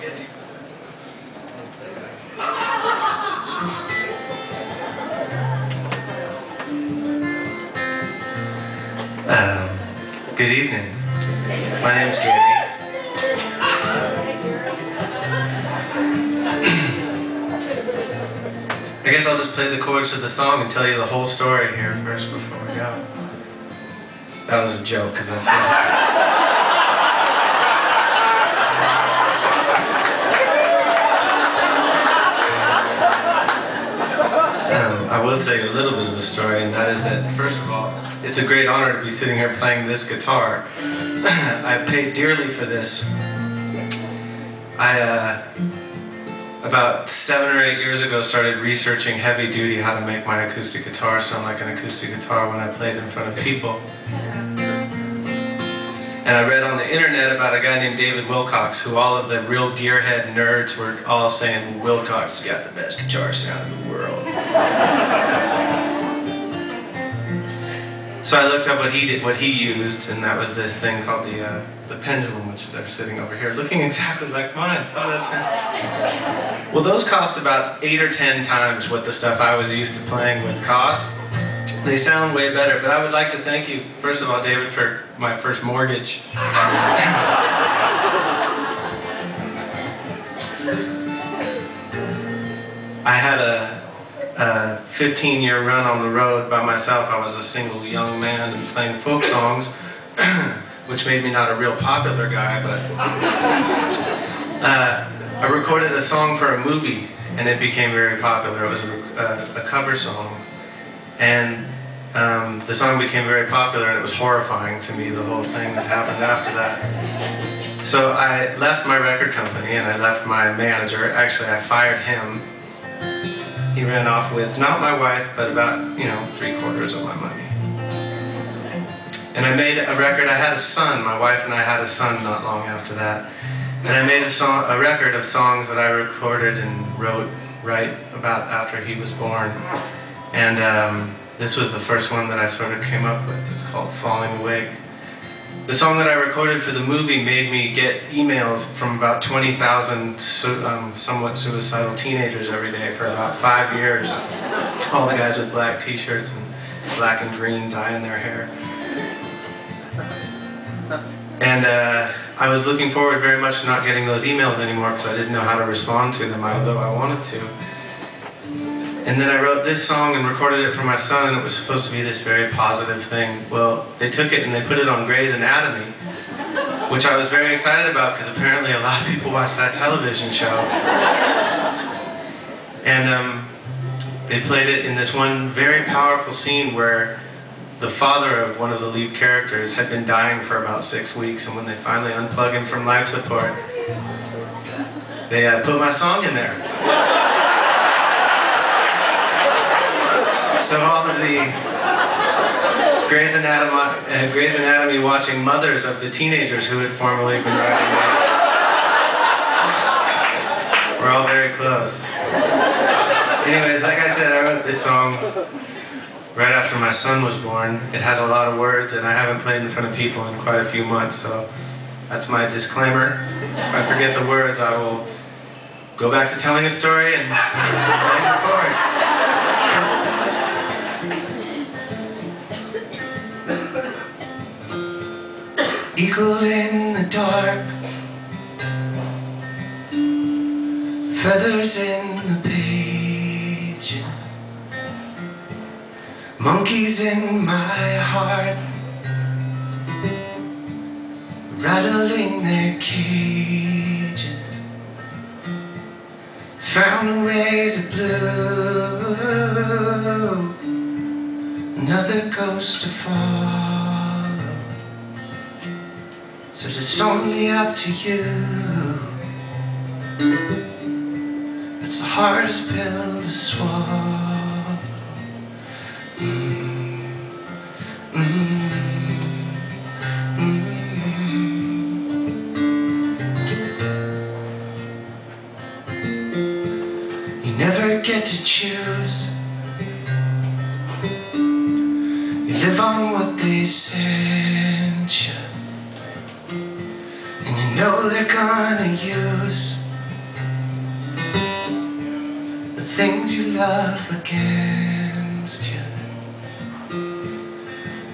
Good evening. My name's Gary. I guess I'll just play the chords of the song and tell you the whole story here first before we go. That was a joke, because that's it. I will tell you a little bit of the story, and that is that, first of all, it's a great honor to be sitting here playing this guitar. I paid dearly for this. About 7 or 8 years ago, started researching heavy duty how to make my acoustic guitar sound like an acoustic guitar when I played in front of people. And I read on the internet about a guy named David Wilcox, who all of the real gearhead nerds were all saying, Wilcox has got the best guitar sound in the world. So I looked up what he used, and that was this thing called the pendulum, which they're sitting over here, looking exactly like mine. Oh, that's it. Well, those cost about 8 or 10 times what the stuff I was used to playing with cost. They sound way better, but I would like to thank you, first of all, David, for my first mortgage. I had a 15-year run on the road by myself. I was a single young man and playing folk songs, which made me not a real popular guy, but I recorded a song for a movie, and it became very popular. It was a cover song, and the song became very popular, and it was horrifying to me, the whole thing that happened after that. So I left my record company, and I left my manager. Actually, I fired him. He ran off with, not my wife, but about, 3/4 of my money. And I made a record. I had a son. My wife and I had a son not long after that. And I made a record of songs that I recorded and wrote right about after he was born. And this was the first one that I sort of came up with. It's called Falling Awake. The song that I recorded for the movie made me get emails from about 20,000 somewhat suicidal teenagers every day for about 5 years. All the guys with black t-shirts and black and green dyeing their hair. And I was looking forward very much to not getting those emails anymore because I didn't know how to respond to them, although I wanted to. And then I wrote this song and recorded it for my son, and it was supposed to be this very positive thing. Well, they took it and they put it on Grey's Anatomy, which I was very excited about because apparently a lot of people watch that television show. And they played it in this one very powerful scene where the father of one of the lead characters had been dying for about 6 weeks, and when they finally unplug him from life support, they put my song in there. So all of the Grey's Anatomy watching mothers of the teenagers who had formerly been writing that, we're all very close. Anyways, like I said, I wrote this song right after my son was born. It has a lot of words, and I haven't played in front of people in quite a few months, so that's my disclaimer. If I forget the words, I will go back to telling a story and playing the chords. Eagle in the dark, feathers in the pages, monkeys in my heart, rattling their cages, found a way to blue, another ghost to follow. So it's only up to you. It's the hardest pill to swallow. You never get to choose. You live on what they sent you. And you know they're gonna use things you love against you.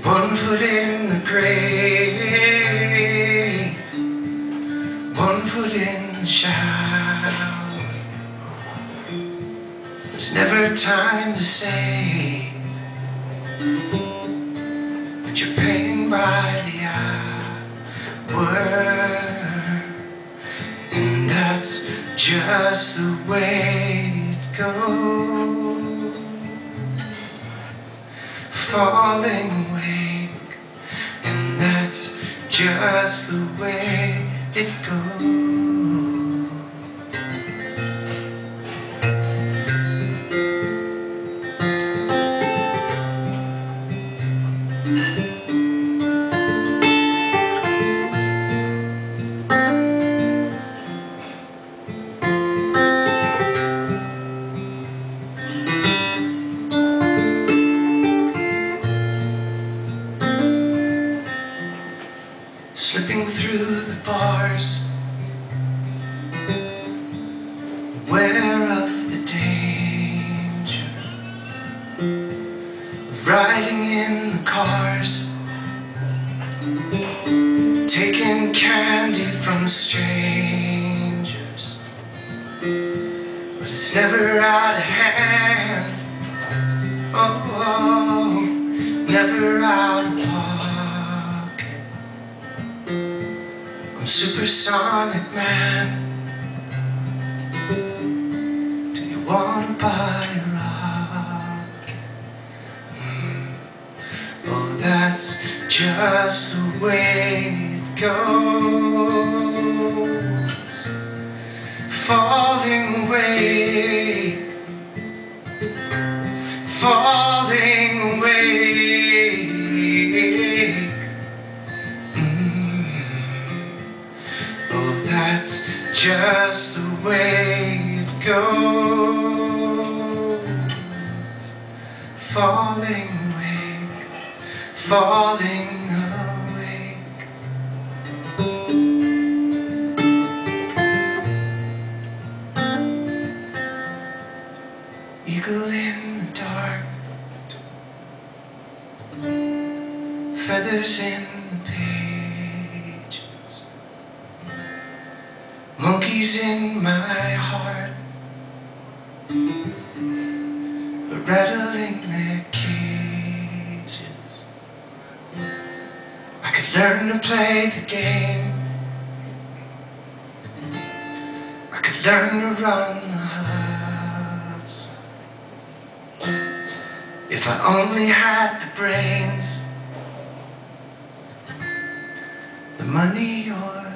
One foot in the grave, one foot in the shower. There's never time to say that you're paying by the hour, and that's just the way it goes. Falling awake, and that's just the way it goes. Slipping through the bars, aware of the danger of riding in the cars, taking candy from strangers, but it's never out of hand. Oh, never out of pocket. I'm supersonic man. Do you wanna buy a rocket? Oh, that's just the way it goes. Falling away, falling away. Oh, that's just the way it goes. Falling awake, falling awake. Eagle in the dark, feathers in the pages, monkeys in my heart, rattling their cages. I could learn to play the game, I could learn to run the hustle, if I only had the brains, the money, or